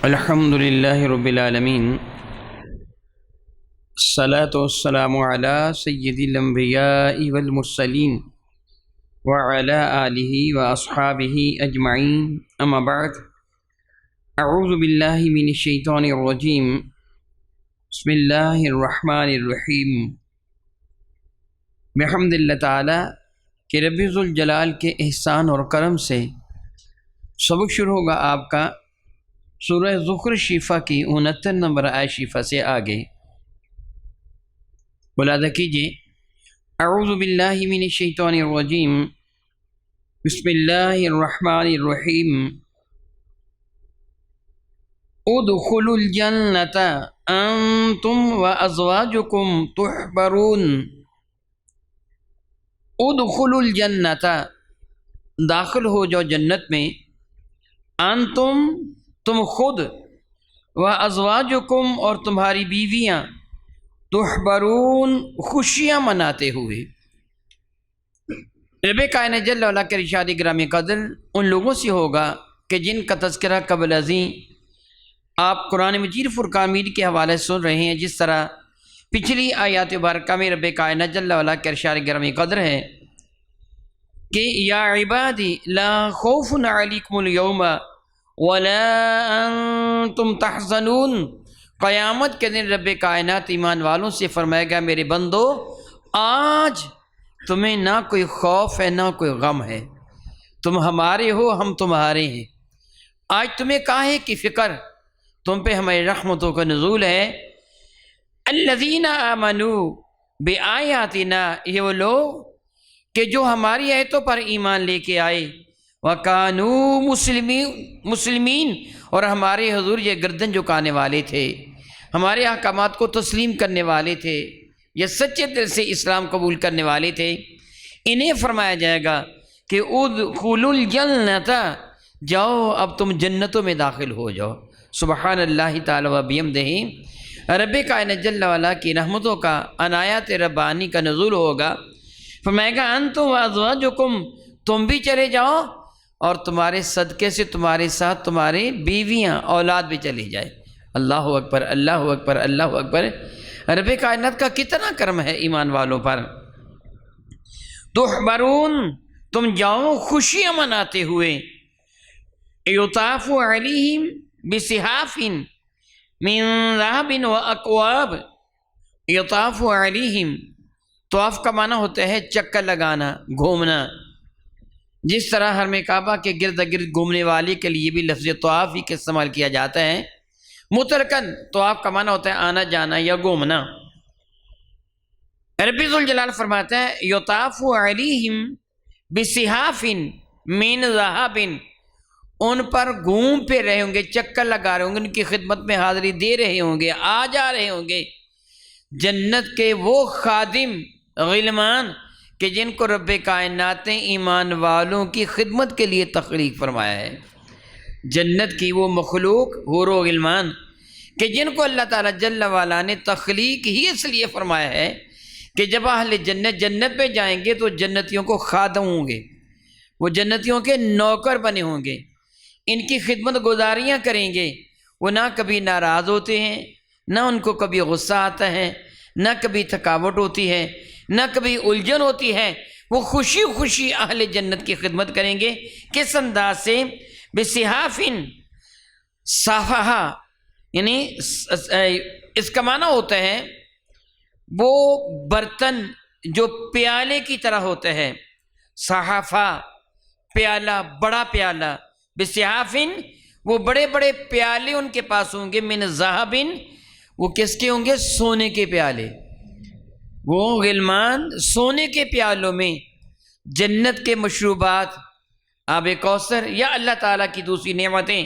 الحمد للہ رب العالمین، الصلاۃ والسلام علی سید الانبیاء والمرسلین وعلی آلہ واصحابہ اجمعین، اما بعد، اعوذ باللہ من الشیطان الرجیم، بسم اللہ الرحمن الرحیم۔ بحمد اللہ تعالیٰ کہ رب ذوالجلال کے احسان اور کرم سے سبق شروع ہوگا آپ کا سورہ زخرف شفا کی 69 نمبر آیت شفا سے آگے۔ ملاحظہ کیجیے، اعوذ باللہ من الشیطان الرجیم، بسم اللہ الرحمن الرحیم۔ ادخلوا الجنة انتم وازواجکم تحبرون۔ ادخلوا الجنة، داخل ہو جاؤ جنت میں، انتم، تم خود، وازواجکم، اور تمہاری بیویاں، تحبرون، خوشیاں مناتے ہوئے۔ رب کائنات جل وعلا کے ارشاد گرامی قدر ان لوگوں سے ہوگا کہ جن کا تذکرہ قبل ازیں آپ قرآن مجید فرقان مجید کے حوالے سے سن رہے ہیں، جس طرح پچھلی آیات مبارکہ میں رب کائنات جل وعلا کے ارشاد گرامی قدر ہے کہ یا عبادی لا خوف علیکم اليوم ولا انتم تحزنون۔ قیامت کے دن رب کائنات ایمان والوں سے فرمائے گا، میرے بندو آج تمہیں نہ کوئی خوف ہے نہ کوئی غم ہے، تم ہمارے ہو ہم تمہارے ہیں۔ آج تمہیں کاہے کی فکر، تم پہ ہماری رحمتوں کا نزول ہے۔ الذین آمنوا بآیاتنا، یہ وہ لوگ کہ جو ہماری آیتوں پر ایمان لے کے آئے، وَكَانُوا مسلمین، اور ہمارے حضور یہ گردن جھکانے والے تھے، ہمارے احکامات کو تسلیم کرنے والے تھے، یہ سچے دل سے اسلام قبول کرنے والے تھے۔ انہیں فرمایا جائے گا کہ ادخلوا الجنۃ، جاؤ اب تم جنتوں میں داخل ہو جاؤ۔ سبحان اللہ تعالی و بحمدہ، رب کائنات جل وعلا کی رحمتوں کا، عنایات ربانی کا نزول ہوگا۔ فرمائے گا انتم وازواجکم، تم بھی چلے جاؤ اور تمہارے صدقے سے تمہارے ساتھ تمہاری بیویاں، اولاد بھی چلی جائے۔ اللہ اکبر، اللہ اکبر، اللہ اکبر۔ رب کائنات کا کتنا کرم ہے ایمان والوں پر۔ تحبرون، تم جاؤ خوشیاں مناتے ہوئے۔ یطاف علیہم بصحاف من ذہب واکواب۔ یطاف علیہم، طواف کا معنی ہوتا ہے چکر لگانا، گھومنا۔ جس طرح حرم کعبہ کے گرد گرد گھومنے والے کے لیے بھی لفظ طواف ہی کا استعمال کیا جاتا ہے۔ مطلقاً طواف کا معنی ہوتا ہے آنا جانا یا گھومنا۔ رب ذوالجلال فرماتا ہے یطاف علیہم بصحاف من ذہب، ان پر گھوم پھر رہے ہوں گے، چکر لگا رہے ہوں گے، ان کی خدمت میں حاضری دے رہے ہوں گے، آ جا رہے ہوں گے جنت کے وہ خادم غلمان کہ جن کو رب کائنات نے ایمان والوں کی خدمت کے لیے تخلیق فرمایا ہے۔ جنت کی وہ مخلوق حور و غلمان کہ جن کو اللہ تعالیٰ جل وعلا نے تخلیق ہی اس لیے فرمایا ہے کہ جب اہل جنت جنت میں جائیں گے تو جنتیوں کو خادم ہوں گے، وہ جنتیوں کے نوکر بنے ہوں گے، ان کی خدمت گزاریاں کریں گے۔ وہ نہ کبھی ناراض ہوتے ہیں، نہ ان کو کبھی غصہ آتا ہے، نہ کبھی تھکاوٹ ہوتی ہے، نہ کبھی الجھن ہوتی ہے۔ وہ خوشی خوشی اہل جنت کی خدمت کریں گے۔ کس انداز سے؟ بصحاف، صحفہ یعنی اس کا معنی ہوتا ہے وہ برتن جو پیالے کی طرح ہوتا ہے، صحفہ پیالہ، بڑا پیالہ۔ بصحاف، وہ بڑے بڑے پیالے ان کے پاس ہوں گے، من ذہب، وہ کس کے ہوں گے؟ سونے کے پیالے۔ وہ غلمان سونے کے پیالوں میں جنت کے مشروبات، آب کوثر یا اللہ تعالیٰ کی دوسری نعمتیں۔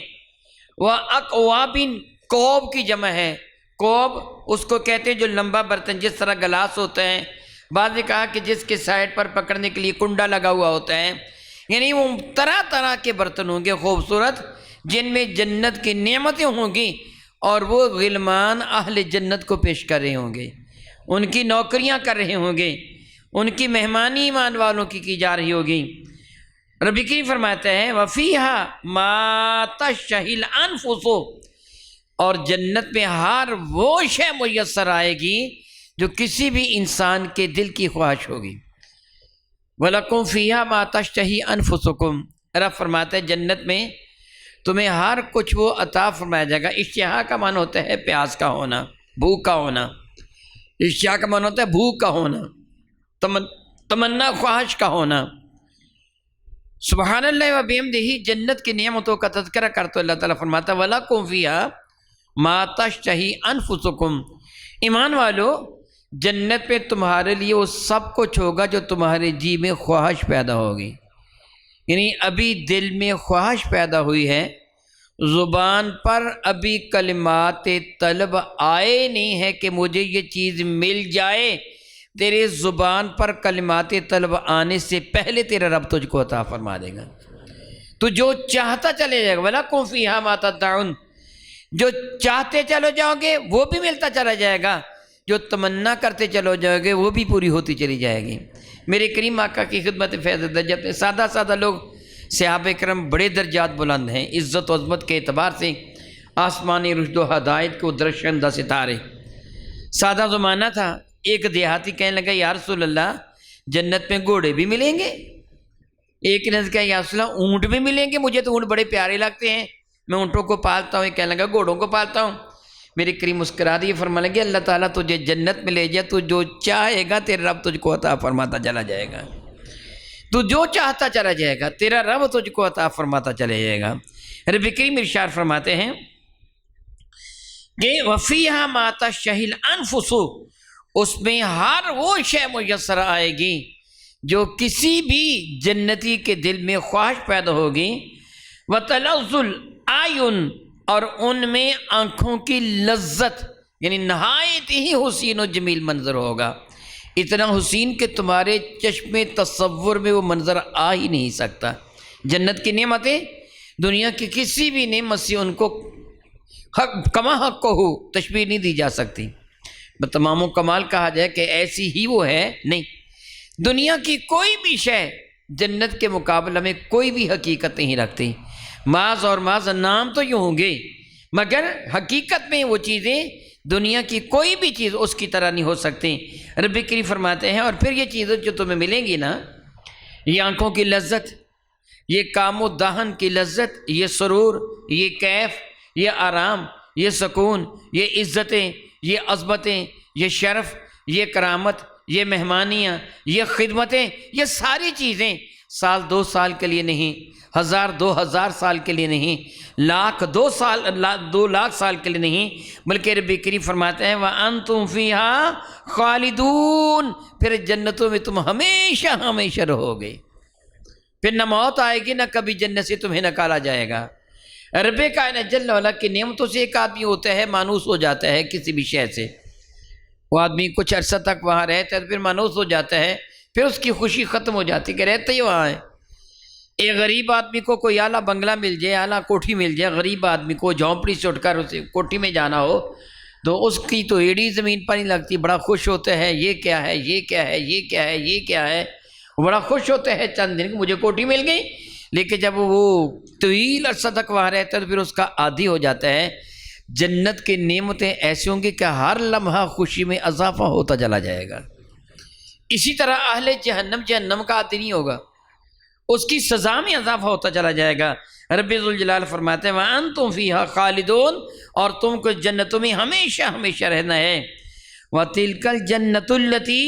وَأَكْوَابٍ، کوب کی جمع ہے۔ کوب اس کو کہتے ہیں جو لمبا برتن، جس طرح گلاس ہوتا ہے، بعض نے کہا کہ جس کے سائڈ پر پکڑنے کے لیے کنڈا لگا ہوا ہوتا ہے، یعنی وہ طرح طرح کے برتن ہوں گے خوبصورت، جن میں جنت کی نعمتیں ہوں گی، اور وہ غلمان اہل جنت کو پیش کر رہے ہوں گے، ان کی نوکریاں کر رہے ہوں گے، ان کی مہمانی ایمان والوں کی جا رہی ہوگی۔ رب کریم فرماتا ہے وَفِيهَا مَا تَشْتَهِي الْأَنفُسُ، اور جنت میں ہر وہ شے میسر آئے گی جو کسی بھی انسان کے دل کی خواہش ہوگی۔ وَلَكُمْ فِيهَا مَا تَشْتَهِي أَنفُسُكُمْ، رب فرماتے ہیں جنت میں تمہیں ہر کچھ وہ عطا فرمایا جائے گا۔ اشتہا کا معنی ہوتا ہے پیاس کا ہونا، بھوک کا ہونا۔ اشتہا کا معنی ہوتا ہے بھوک کا ہونا، تمنا خواہش کا ہونا۔ سبحان اللہ و بحمدہ، جنت کی نعمتوں کا تذکرہ کرتے اللہ تعالیٰ فرماتا ہے وَلَكُمْ فِيهَا مَا تَشْتَهِي أَنفُسُكُمْ، ایمان والو جنت میں تمہارے لیے وہ سب کچھ ہوگا جو تمہارے جی میں خواہش پیدا ہوگی۔ یعنی ابھی دل میں خواہش پیدا ہوئی ہے، زبان پر ابھی کلمات طلب آئے نہیں ہے کہ مجھے یہ چیز مل جائے، تیرے زبان پر کلمات طلب آنے سے پہلے تیرا رب تجھ کو عطا فرما دے گا۔ تو جو چاہتا چلے جائے گا وَلَكُمْ فِيهَا مَا تَدَّعُونَ، جو چاہتے چلو جاؤ گے وہ بھی ملتا چلا جائے گا، جو تمنا کرتے چلو جاؤ گے وہ بھی پوری ہوتی چلی جائے گی۔ میرے کریم آقا کی خدمت فیض درجات میں سادہ سادہ لوگ، صحابہ کرام بڑے درجات بلند ہیں عزت و عظمت کے اعتبار سے، آسمانی رشد و ہدایت کو درشندہ ستارے۔ سادہ زمانہ تھا، ایک دیہاتی کہنے لگا یا رسول اللہ جنت میں گھوڑے بھی ملیں گے؟ ایک نے کہا یا رسول اللہ اونٹ بھی ملیں گے؟ مجھے تو اونٹ بڑے پیارے لگتے ہیں، میں اونٹوں کو پالتا ہوں۔ کہنے لگا گھوڑوں کو پالتا ہوں۔ میرے کریم مسکرا دیے، فرمانے لگے اللہ تعالیٰ تجھے جنت میں لے جائے، تو جو چاہے گا تیرا رب تجھ کو عطا فرماتا چلا جائے گا، تو جو چاہتا چلا جائے گا تیرا رب تجھ کو عطا فرماتا چلا جائے گا۔ رب کریم ارشاد فرماتے ہیں کہ وَفِيهَا مَا تَشْتَهِي الْأَنفُسُ، اس میں ہر وہ شے میسر آئے گی جو کسی بھی جنتی کے دل میں خواہش پیدا ہوگی۔ وَتَلَذُّ الْأَعْيُنُ، اور ان میں آنکھوں کی لذت، یعنی نہایت ہی حسین و جمیل منظر ہوگا، اتنا حسین کہ تمہارے چشم تصور میں وہ منظر آ ہی نہیں سکتا۔ جنت کی نعمتیں دنیا کی کسی بھی نعمت سے ان کو کما حق کو ہو تشبیہ نہیں دی جا سکتی۔ تمام و کمال کہا جائے کہ ایسی ہی وہ ہے نہیں، دنیا کی کوئی بھی شے جنت کے مقابلہ میں کوئی بھی حقیقت نہیں رکھتی۔ معاذ اور معاذ نام تو یوں ہوں گے، مگر حقیقت میں وہ چیزیں دنیا کی کوئی بھی چیز اس کی طرح نہیں ہو سکتی۔ رب کریم فرماتے ہیں اور پھر یہ چیزیں جو تمہیں ملیں گی نا، یہ آنکھوں کی لذت، یہ کام و دہن کی لذت، یہ سرور، یہ کیف، یہ آرام، یہ سکون، یہ عزتیں، یہ عظمتیں، یہ شرف، یہ کرامت، یہ مہمانیاں، یہ خدمتیں، یہ ساری چیزیں سال دو سال کے لیے نہیں، ہزار دو ہزار سال کے لیے نہیں، لاکھ دو لاکھ سال کے لیے نہیں، بلکہ رب کریم فرماتے ہیں وَأَنْتُمْ فِيهَا خَالِدُونَ، پھر جنتوں میں تم ہمیشہ ہمیشہ رہو گے، پھر نہ موت آئے گی نہ کبھی جنت سے تمہیں نکالا جائے گا۔ رب کائنات جل وعلا کی نعمتوں سے ایک آدمی ہوتا ہے مانوس ہو جاتا ہے کسی بھی شے سے، وہ آدمی کچھ عرصہ تک وہاں رہتا ہے پھر مانوس ہو جاتا ہے، پھر اس کی خوشی ختم ہو جاتی کہ رہتے ہی وہاں ہے۔ ایک غریب آدمی کو کوئی اعلیٰ بنگلہ مل جائے، اعلیٰ کوٹھی مل جائے، غریب آدمی کو جھونپڑی سے اٹھ کر اسے کوٹھی میں جانا ہو تو اس کی تو ایڑی زمین پر نہیں لگتی، بڑا خوش ہوتا ہے، یہ کیا ہے، یہ کیا ہے، یہ کیا ہے، یہ کیا ہے، وہ بڑا خوش ہوتا ہے چند دن کہ مجھے کوٹھی مل گئی۔ لیکن جب وہ طویل عرصہ تک وہاں رہتا ہے تو پھر اس کا عادی ہو جاتا ہے۔ جنت کی نعمتیں ایسی ہوں گی کہ ہر لمحہ خوشی میں اضافہ ہوتا چلا جائے گا۔ اسی طرح اہل جہنم کا عادی نہیں ہوگا، اس کی سزا میں اضافہ ہوتا چلا جائے گا۔ رب ذوالجلال فرماتے ہیں وَأَنْتُمْ فِيهَا خَالِدُونَ، اور تم کو جنتوں میں ہمیشہ ہمیشہ رہنا ہے۔ وَتِلْكَ الْجَنَّةُ الَّتِي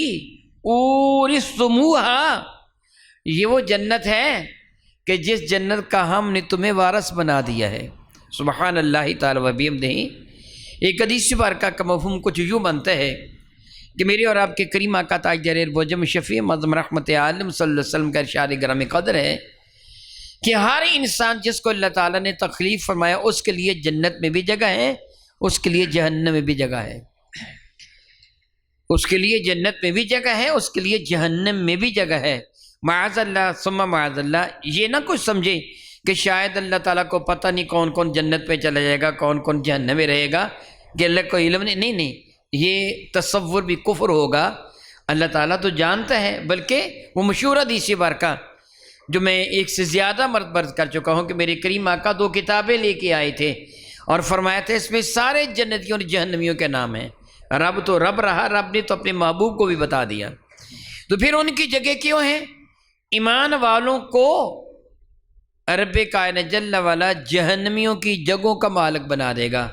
أُورِثْتُمُوهَا، یہ وہ جنت ہے کہ جس جنت کا ہم نے تمہیں وارث بنا دیا ہے۔ سبحان اللہ تعالی و بحمدہ۔ ایک حدیث مبارکہ کا مفہوم کچھ یوں بنتا ہے کہ میرے اور آپ کے کریم آقا تاجدار بوجم شفیع معظم رحمت عالم صلی اللہ علیہ وسلم کا ارشاد گرامی قدر ہے کہ ہر انسان جس کو اللہ تعالیٰ نے تکلیف فرمایا اس کے لیے جنت میں بھی جگہ ہے، اس کے لیے جہنم میں بھی جگہ ہے، اس کے لیے جنت میں بھی جگہ ہے، اس کے لیے جہنم میں بھی جگہ ہے۔ معاذ اللہ ثم معاذ اللہ، یہ نہ کچھ سمجھے کہ شاید اللہ تعالیٰ کو پتہ نہیں کون کون جنت پہ چلا جائے گا، کون کون جہنم میں رہے گا، کہ اللہ کو علم نہیں، یہ تصور بھی کفر ہوگا۔ اللہ تعالیٰ تو جانتا ہے، بلکہ وہ مشہور حدیث مبارکہ جو میں ایک سے زیادہ مرتبہ عرض کر چکا ہوں کہ میرے کریم آقا 2 کتابیں لے کے آئے تھے، اور فرمایا تھا اس میں سارے جنتیوں اور جہنمیوں کے نام ہیں۔ رب تو رب رہا، رب نے تو اپنے محبوب کو بھی بتا دیا۔ تو پھر ان کی جگہ کیوں ہیں؟ ایمان والوں کو رب کائنات جل والا جہنمیوں کی جگہوں کا مالک بنا دے گا،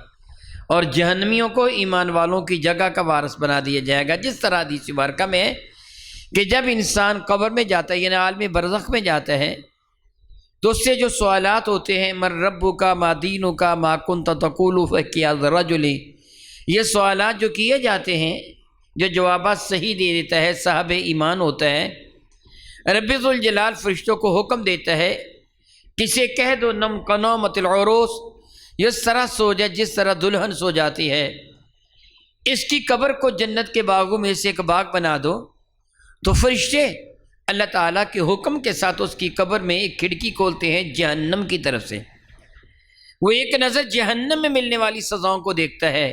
اور جہنمیوں کو ایمان والوں کی جگہ کا وارث بنا دیا جائے گا۔ جس طرح حدیث مبارکہ میں ہے کہ جب انسان قبر میں جاتا ہے، یعنی عالم برزخ میں جاتا ہے، تو اس سے جو سوالات ہوتے ہیں، من ربک ما دینک ما کنت تقول فی الرجل، یہ سوالات جو کیے جاتے ہیں، جو جوابات صحیح دے دیتا ہے صاحب ایمان ہوتا ہے، رب ذوالجلال فرشتوں کو حکم دیتا ہے کسے کہہ دو نم کنومت العروس، اس طرح سو جائے جس طرح دلہن سو جاتی ہے، اس کی قبر کو جنت کے باغوں میں سے ایک باغ بنا دو۔ تو فرشتے اللہ تعالیٰ کے حکم کے ساتھ اس کی قبر میں ایک کھڑکی کھولتے ہیں جہنم کی طرف سے، وہ ایک نظر جہنم میں ملنے والی سزاؤں کو دیکھتا ہے،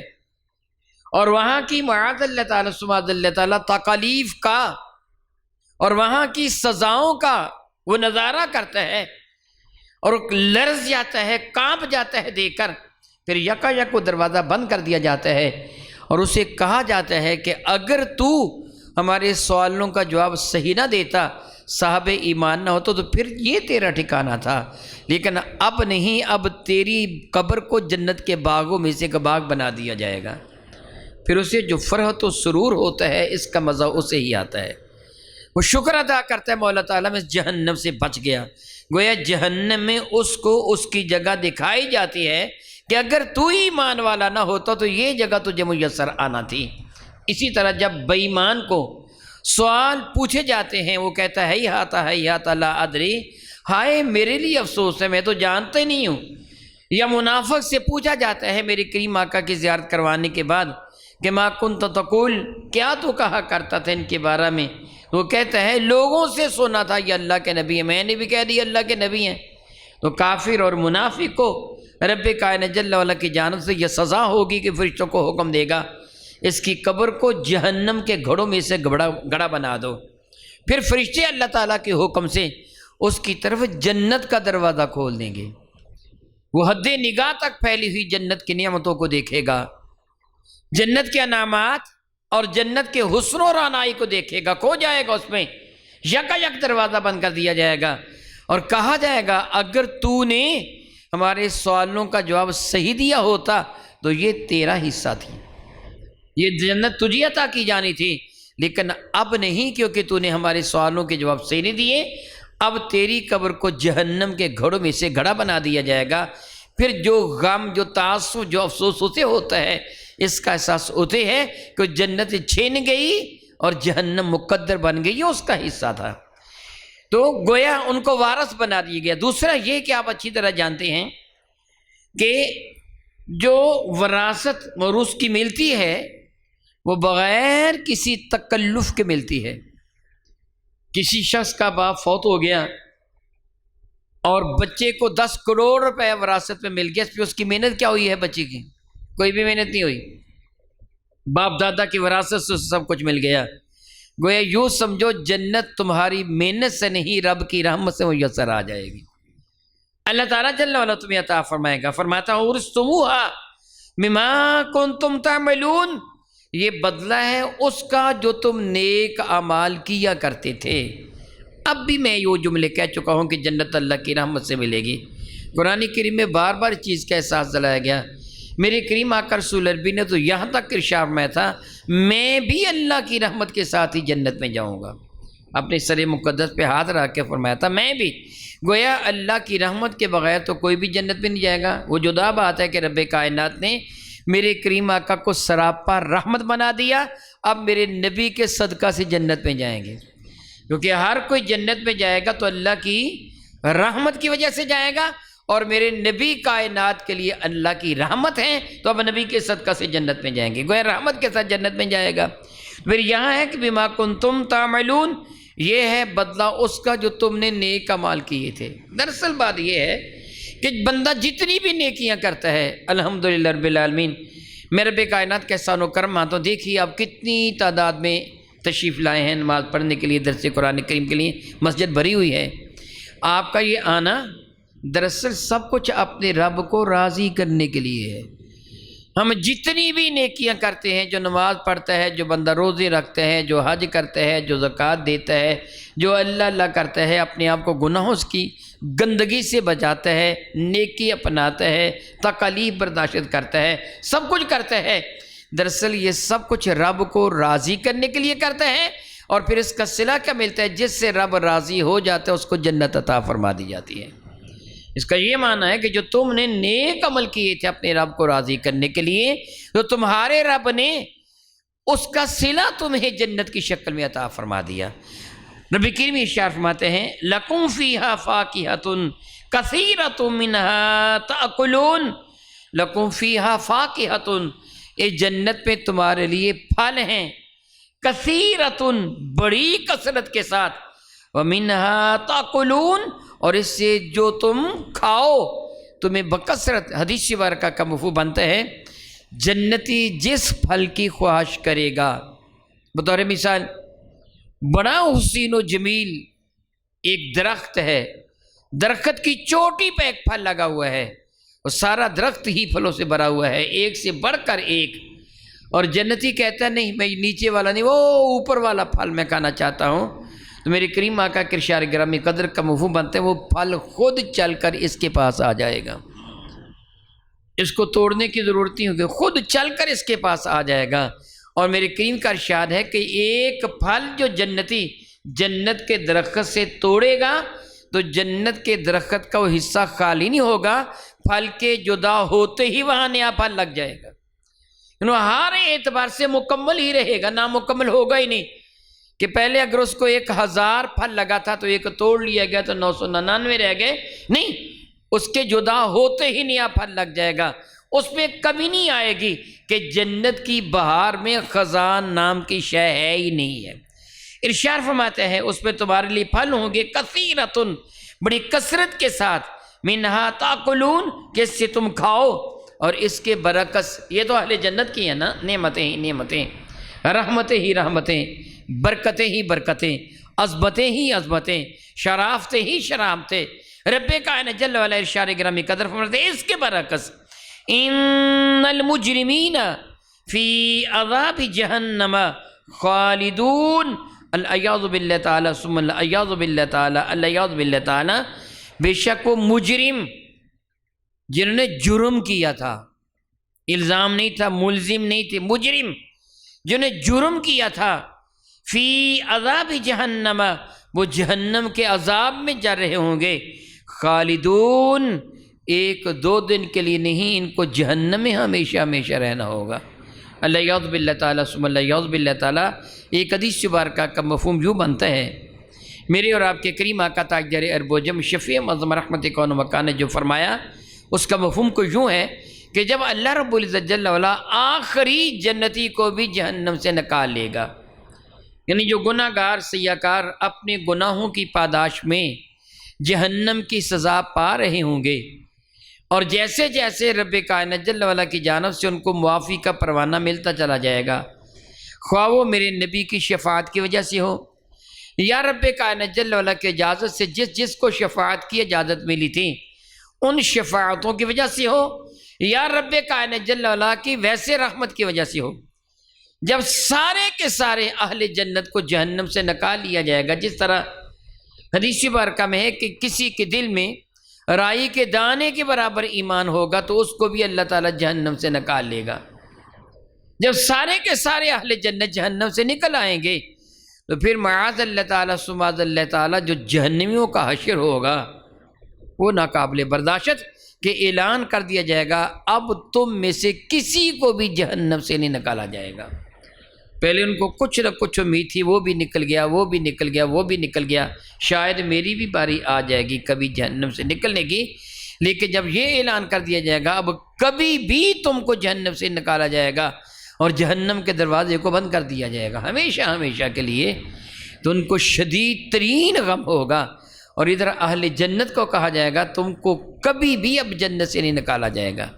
اور وہاں کی معاذ اللہ تعالیٰ سماذ اللہ تعالیٰ تکالیف کا اور وہاں کی سزاؤں کا وہ نظارہ کرتا ہے، اور لرز جاتا ہے، کانپ جاتا ہے دیکھ کر۔ پھر یکا یک وہ دروازہ بند کر دیا جاتا ہے، اور اسے کہا جاتا ہے کہ اگر تو ہمارے سوالوں کا جواب صحیح نہ دیتا، صاحب ایمان نہ ہوتا، تو پھر یہ تیرا ٹھکانہ تھا، لیکن اب نہیں، اب تیری قبر کو جنت کے باغوں میں سے ایک باغ بنا دیا جائے گا۔ پھر اسے جو فرحت و سرور ہوتا ہے، اس کا مزہ اسے ہی آتا ہے، وہ شکر ادا کرتا ہے مولا تعالیٰ میں جہنم سے بچ گیا۔ گویا جہنم میں اس کو اس کی جگہ دکھائی جاتی ہے کہ اگر تو ایمان والا نہ ہوتا تو یہ جگہ تجھے میسر آنا تھی۔ اسی طرح جب بے ایمان کو سوال پوچھے جاتے ہیں، وہ کہتا ہے ہیہات لا ادری، ہائے میرے لیے افسوس ہے، میں تو جانتا ہی نہیں ہوں۔ یا منافق سے پوچھا جاتا ہے میرے کریم آقا کی زیارت کروانے کے بعد کہ ما کنت تقول، کیا تو کہا کرتا تھا ان کے بارے میں؟ وہ کہتا ہے لوگوں سے سنا تھا یہ اللہ کے نبی ہیں، میں نے بھی کہہ دیا اللہ کے نبی ہیں۔ تو کافر اور منافق کو رب کائنات جل وعلا کی جانب سے یہ سزا ہوگی کہ فرشتوں کو حکم دے گا اس کی قبر کو جہنم کے گھڑوں میں سے گڑھا بنا دو۔ پھر فرشتے اللہ تعالیٰ کے حکم سے اس کی طرف جنت کا دروازہ کھول دیں گے، وہ حد نگاہ تک پھیلی ہوئی جنت کی نعمتوں کو دیکھے گا، جنت کے انعامات اور جنت کے حسن و رعنائی کو دیکھے گا، کھو جائے گا، اس میں یکا یک دروازہ بند کر دیا جائے گا، اور کہا جائے گا اگر تو نے ہمارے سوالوں کا جواب صحیح دیا ہوتا تو یہ تیرا حصہ تھی، یہ جنت تجھے عطا کی جانی تھی، لیکن اب نہیں، کیونکہ تو نے ہمارے سوالوں کے جواب صحیح نہیں دیے، اب تیری قبر کو جہنم کے گھڑوں میں سے گھڑا بنا دیا جائے گا۔ پھر جو غم، جو تعصب، جو افسوس اسے ہوتا ہے، اس کا احساس ہوتے ہے کہ جنت چھین گئی اور جہنم مقدر بن گئی، یہ اس کا حصہ تھا۔ تو گویا ان کو وارث بنا دیا گیا۔ دوسرا یہ کہ آپ اچھی طرح جانتے ہیں کہ جو وراثت موروث کی ملتی ہے وہ بغیر کسی تکلف کے ملتی ہے۔ کسی شخص کا باپ فوت ہو گیا اور بچے کو 10 کروڑ روپے وراثت میں مل گیا، اس پہ اس کی محنت کیا ہوئی ہے؟ بچے کی کوئی بھی محنت نہیں ہوئی، باپ دادا کی وراثت سے سب کچھ مل گیا۔ گویا یوں سمجھو جنت تمہاری محنت سے نہیں، رب کی رحمت سے میسر آ جائے گی۔ اللہ تعالیٰ جل وعلا تمہیں عطا فرمائے گا، فرماتا اورثتموہا مما کنتم تعملون، یہ بدلہ ہے اس کا جو تم نیک اعمال کیا کرتے تھے۔ اب بھی میں یہ جملے کہہ چکا ہوں کہ جنت اللہ کی رحمت سے ملے گی۔ قرآن کریم میں بار بار اس چیز کا احساس دلایا گیا۔ میرے کریم آقا رسول عربی نے تو یہاں تک ارشاد میں تھا میں بھی اللہ کی رحمت کے ساتھ ہی جنت میں جاؤں گا، اپنے سر مقدس پہ ہاتھ رکھ کے فرمایا تھا میں بھی۔ گویا اللہ کی رحمت کے بغیر تو کوئی بھی جنت میں نہیں جائے گا۔ وہ جدا بات ہے کہ رب کائنات نے میرے کریم آقا کو سراپا رحمت بنا دیا، اب میرے نبی کے صدقہ سے جنت میں جائیں گے، کیونکہ ہر کوئی جنت میں جائے گا تو اللہ کی رحمت کی وجہ سے جائے گا، اور میرے نبی کائنات کے لیے اللہ کی رحمت ہے تو اب نبی کے صدقہ سے جنت میں جائیں گے، گویا رحمت کے ساتھ جنت میں جائے گا۔ پھر یہاں ہے کہ بما کنتم تعملون، یہ ہے بدلہ اس کا جو تم نے نیک اعمال کیے تھے۔ دراصل بات یہ ہے کہ بندہ جتنی بھی نیکیاں کرتا ہے، الحمدللہ رب العالمین، میں رب کائنات کے احسان و کرم تو دیکھیے آپ کتنی تعداد میں تشریف لائے ہیں نماز پڑھنے کے لیے، درس قرآن کریم کے لیے، مسجد بھری ہوئی ہے۔ آپ کا یہ آنا دراصل سب کچھ اپنے رب کو راضی کرنے کے لیے ہے۔ ہم جتنی بھی نیکیاں کرتے ہیں، جو نماز پڑھتا ہے، جو بندہ روزے رکھتا ہے، جو حج کرتا ہے، جو زکوٰۃ دیتا ہے، جو اللہ اللہ کرتا ہے، اپنے آپ کو گناہوں کی گندگی سے بچاتا ہے، نیکی اپناتا ہے، تکالیف برداشت کرتا ہے، سب کچھ کرتا ہے، دراصل یہ سب کچھ رب کو راضی کرنے کے لیے کرتا ہے۔ اور پھر اس کا صلہ کیا ملتا ہے؟ جس سے رب راضی ہو جاتا ہے اس کو جنت عطا فرما دی جاتی ہے۔ اس کا یہ معنی ہے کہ جو تم نے نیک عمل کیے تھے اپنے رب کو راضی کرنے کے لیے، تو تمہارے رب نے اس کا صلہ تمہیں جنت کی شکل میں عطا فرما دیا۔ نبی کریم ارشاد فرماتے ہیں لَكُمْ فِيهَا فَاكِهَةٌ كَثِيرَةٌ مِّنْهَا تَأْكُلُونَ، لَكُمْ فِيهَا فَاكِهَةٌ، اس جنت میں تمہارے لیے پھل ہیں، کثیرۃ بڑی کثرت کے ساتھ، وَمِنْهَا تَأْكُلُونَ، اور اس سے جو تم کھاؤ تمہیں بکثرت۔ حدیث مبارکہ کا مفہوم بنتا ہے جنتی جس پھل کی خواہش کرے گا، بطور مثال بڑا حسین و جمیل ایک درخت ہے، درخت کی چوٹی پہ ایک پھل لگا ہوا ہے، اور سارا درخت ہی پھلوں سے بھرا ہوا ہے، ایک سے بڑھ کر ایک، اور جنتی کہتا ہے نہیں میں نیچے والا نہیں، وہ اوپر والا پھل میں کھانا چاہتا ہوں، تو میرے کریم آقا کے ارشاد گرامی قدر کا مفہوم بنتے ہیں وہ پھل خود چل کر اس کے پاس آ جائے گا، اس کو توڑنے کی ضرورت نہیں ہوگی، خود چل کر اس کے پاس آ جائے گا۔ اور میرے کریم کا ارشاد ہے کہ ایک پھل جو جنتی جنت کے درخت سے توڑے گا تو جنت کے درخت کا وہ حصہ خالی نہیں ہوگا، پھل کے جدا ہوتے ہی وہاں نیا پھل لگ جائے گا، یعنی ہر اعتبار سے مکمل ہی رہے گا، نامکمل ہوگا ہی نہیں کہ پہلے اگر اس کو 1000 پھل لگا تھا تو ایک توڑ لیا گیا تو 999 رہ گئے، نہیں، اس کے جدا ہوتے ہی نیا پھل لگ جائے گا۔ اس میں کمی نہیں آئے گی کہ جنت کی بہار میں خزان نام کی شے ہے ہی نہیں ہے۔ ارشاد فرماتے ہیں اس میں تمہارے لیے پھل ہوں گے کثیرۃ، بڑی کثرت کے ساتھ، منہا تاکلون، کہ اس سے تم کھاؤ، اور اس کے برعکس یہ تو اہل جنت کی ہے نا، نعمتیں ہی نعمتیں، رحمتیں ہی رحمتیں، برکتیں ہی برکتیں، عظمتیں ہی عظمتیں، شرافتیں ہی شرافتیں، رب کائنات جل وعلا ارشاد گرامی قدر فرماتے ہیں اس کے برعکس ان المجرمین فی عذاب جہنم خالدون، العیاذ باللہ تعالی ثم العیاذ باللہ تعالی العیاذ باللہ تعالی، بے شک وہ مجرم جنہوں نے جرم کیا تھا، الزام نہیں تھا، ملزم نہیں تھے، مجرم جنہوں نے جرم کیا تھا، فی عذاب جہنم، وہ جہنم کے عذاب میں جا رہے ہوں گے، خالدون، 1-2 دن کے لیے نہیں، ان کو جہنم میں ہمیشہ ہمیشہ رہنا ہوگا۔ العیاذ باللہ تعالیٰ ثم العیاذ باللہ تعالیٰ۔ ایک حدیث مبارکہ کا مفہوم یوں بنتا ہے، میرے اور آپ کے کریم آقا تاجدار ارب و جم شفیع معظم رحمت کون مکان نے جو فرمایا اس کا مفہوم کو یوں ہے کہ جب اللہ رب العزت جل وعلا آخری جنتی کو بھی جہنم سے نکال لے گا، یعنی جو گناہ گار سیاہ کار اپنے گناہوں کی پاداش میں جہنم کی سزا پا رہے ہوں گے، اور جیسے جیسے رب کائنات جل وعلا کی جانب سے ان کو معافی کا پروانہ ملتا چلا جائے گا، خواہ وہ میرے نبی کی شفاعت کی وجہ سے ہو یا رب کائنات جل وعلا کی اجازت سے جس کو شفاعت کی اجازت ملی تھی ان شفاعتوں کی وجہ سے ہو، یا رب کائنات جل وعلا کی ویسے رحمت کی وجہ سے ہو، جب سارے کے سارے اہل جنت کو جہنم سے نکال لیا جائے گا، جس طرح حدیث مبارکہ میں ہے کہ کسی کے دل میں رائی کے دانے کے برابر ایمان ہوگا تو اس کو بھی اللہ تعالیٰ جہنم سے نکال لے گا۔ جب سارے کے سارے اہل جنت جہنم سے نکل آئیں گے تو پھر معاذ اللہ تعالیٰ سماذ اللہ تعالیٰ جو جہنمیوں کا حشر ہوگا وہ ناقابل برداشت کہ اعلان کر دیا جائے گا اب تم میں سے کسی کو بھی جہنم سے نہیں نکالا جائے گا۔ پہلے ان کو کچھ نہ کچھ امید تھی، وہ بھی نکل گیا، وہ بھی نکل گیا، وہ بھی نکل گیا، شاید میری بھی باری آ جائے گی کبھی جہنم سے نکلنے کی، لیکن جب یہ اعلان کر دیا جائے گا اب کبھی بھی تم کو جہنم سے نکالا جائے گا اور جہنم کے دروازے کو بند کر دیا جائے گا ہمیشہ ہمیشہ کے لیے، تو ان کو شدید ترین غم ہوگا۔ اور ادھر اہل جنت کو کہا جائے گا تم کو کبھی بھی اب جنت سے نہیں نکالا جائے گا،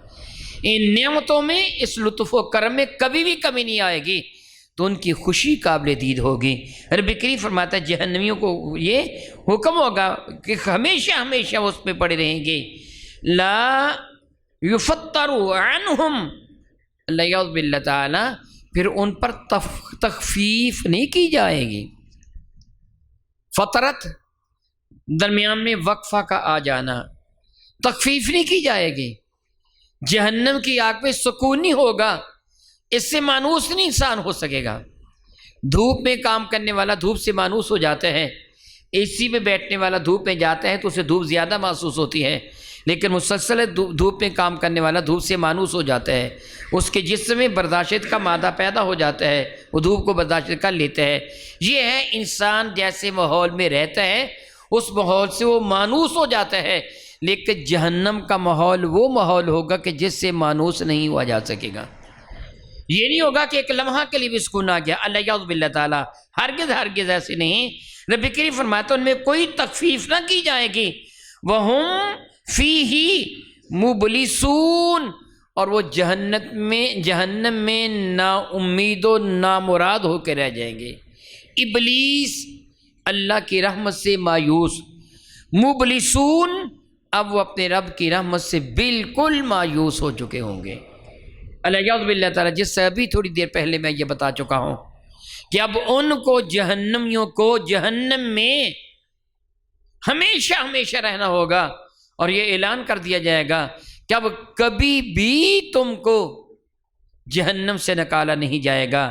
ان نعمتوں میں اس لطف و کرم میں کبھی بھی کمی نہیں آئے گی، تو ان کی خوشی قابل دید ہوگی۔ رب کریم فرماتا ہے جہنمیوں کو یہ حکم ہوگا کہ ہمیشہ ہمیشہ وہ اس پہ پڑے رہیں گے، لا یفتر عنہم، اللہ یعوذ باللہ تعالی، پھر ان پر تخفیف نہیں کی جائے گی۔ فطرت درمیان میں وقفہ کا آ جانا، تخفیف نہیں کی جائے گی۔ جہنم کی آگ میں سکون نہیں ہوگا، اس سے مانوس نہیں انسان ہو سکے گا۔ دھوپ میں کام کرنے والا دھوپ سے مانوس ہو جاتا ہے، اے سی میں بیٹھنے والا دھوپ میں جاتا ہے تو اسے دھوپ زیادہ محسوس ہوتی ہے، لیکن مسلسل دھوپ میں کام کرنے والا دھوپ سے مانوس ہو جاتا ہے، اس کے جسم میں برداشت کا مادہ پیدا ہو جاتا ہے، وہ دھوپ کو برداشت کر لیتا ہے۔ یہ ہے انسان جیسے ماحول میں رہتا ہے اس ماحول سے وہ مانوس ہو جاتا ہے، لیکن جہنم کا ماحول وہ ماحول ہوگا کہ جس سے مانوس نہیں ہوا جا سکے گا۔ یہ نہیں ہوگا کہ ایک لمحہ کے لیے بھی سکون آ گیا، اللہ یعوذ باللہ تعالیٰ، ہرگز ہرگز ایسے نہیں۔ رب کریم فرماتا ان میں کوئی تخفیف نہ کی جائے گی، وَهُمْ فِيهِ مُبْلِسُونَ، اور وہ جہنم میں نا امید و نامراد ہو کے رہ جائیں گے۔ ابلیس اللہ کی رحمت سے مایوس، مبلسون اب وہ اپنے رب کی رحمت سے بالکل مایوس ہو چکے ہوں گے۔ اللہ یعوذ باللہ تعالیٰ، جس سے ابھی تھوڑی دیر پہلے میں یہ بتا چکا ہوں کہ اب ان کو جہنمیوں کو جہنم میں ہمیشہ ہمیشہ رہنا ہوگا، اور یہ اعلان کر دیا جائے گا کہ اب کبھی بھی تم کو جہنم سے نکالا نہیں جائے گا۔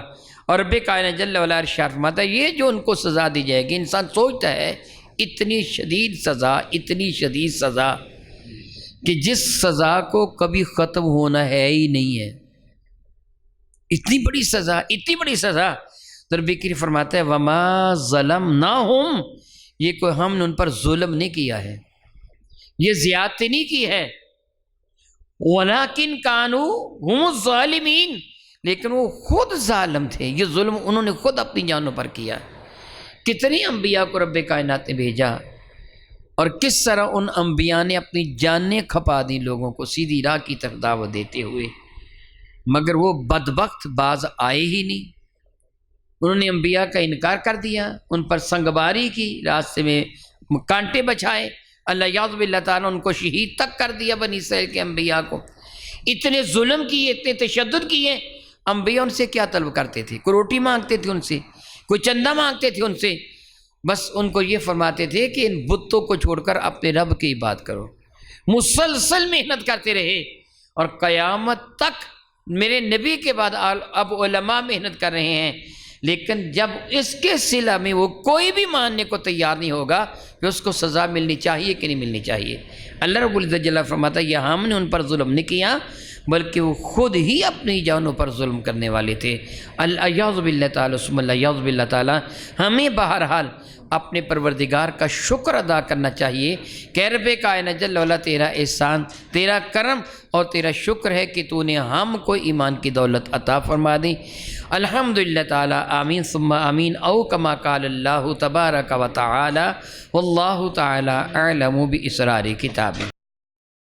اور رب کائنات جل وعلا ارشاد فرماتا ہے یہ جو ان کو سزا دی جائے گی، انسان سوچتا ہے اتنی شدید سزا، اتنی شدید سزا کہ جس سزا کو کبھی ختم ہونا ہے ہی نہیں ہے، اتنی بڑی سزا، اتنی بڑی سزا۔ تو رب کریم فرماتا ہے وما ظلمناہم، یہ کوئی ہم نے ان پر ظلم نہیں کیا ہے، یہ زیادتی نہیں کی ہے، ولیکن کانوا ہم الظالمین، لیکن وہ خود ظالم تھے، یہ ظلم انہوں نے خود اپنی جانوں پر کیا۔ کتنی انبیاء کو رب کائنات نے بھیجا، اور کس طرح ان انبیاء نے اپنی جانیں کھپا دی لوگوں کو سیدھی راہ کی طرف دعوت دیتے ہوئے، مگر وہ بدبخت باز آئے ہی نہیں۔ انہوں نے انبیاء کا انکار کر دیا، ان پر سنگباری کی، راستے میں کانٹے بچھائے، اللہ یعوذ باللہ تعالیٰ ان کو شہید تک کر دیا بنی اسرائیل کے انبیاء کو۔ اتنے ظلم کیے، اتنے تشدد کیے، انبیاء ان سے کیا طلب کرتے تھے؟ کوئی روٹی مانگتے تھے ان سے، کوئی چندہ مانگتے تھے ان سے؟ بس ان کو یہ فرماتے تھے کہ ان بتوں کو چھوڑ کر اپنے رب کی بات کرو۔ مسلسل محنت کرتے رہے، اور قیامت تک میرے نبی کے بعد اب علماء محنت کر رہے ہیں، لیکن جب اس کے صلہ میں وہ کوئی بھی ماننے کو تیار نہیں ہوگا کہ اس کو سزا ملنی چاہیے کہ نہیں ملنی چاہیے۔ اللہ رب العزت جل فرماتا ہے یہ ہم نے ان پر ظلم نہیں کیا، بلکہ وہ خود ہی اپنی جانوں پر ظلم کرنے والے تھے۔ اللہ یعوذ باللہ تعالیٰ ثم اللہ یعوذ باللہ تعالیٰ، ہمیں بہرحال اپنے پروردگار کا شکر ادا کرنا چاہیے کہ رب کائنات جل وعلا تیرا احسان، تیرا کرم اور تیرا شکر ہے کہ تو نے ہم کو ایمان کی دولت عطا فرما دی۔ الحمدللہ تعالیٰ، آمین ثم آمین، او کما قال اللہ تبارک و تعالی، واللہ تعالی اعلم باسرار کتابہ۔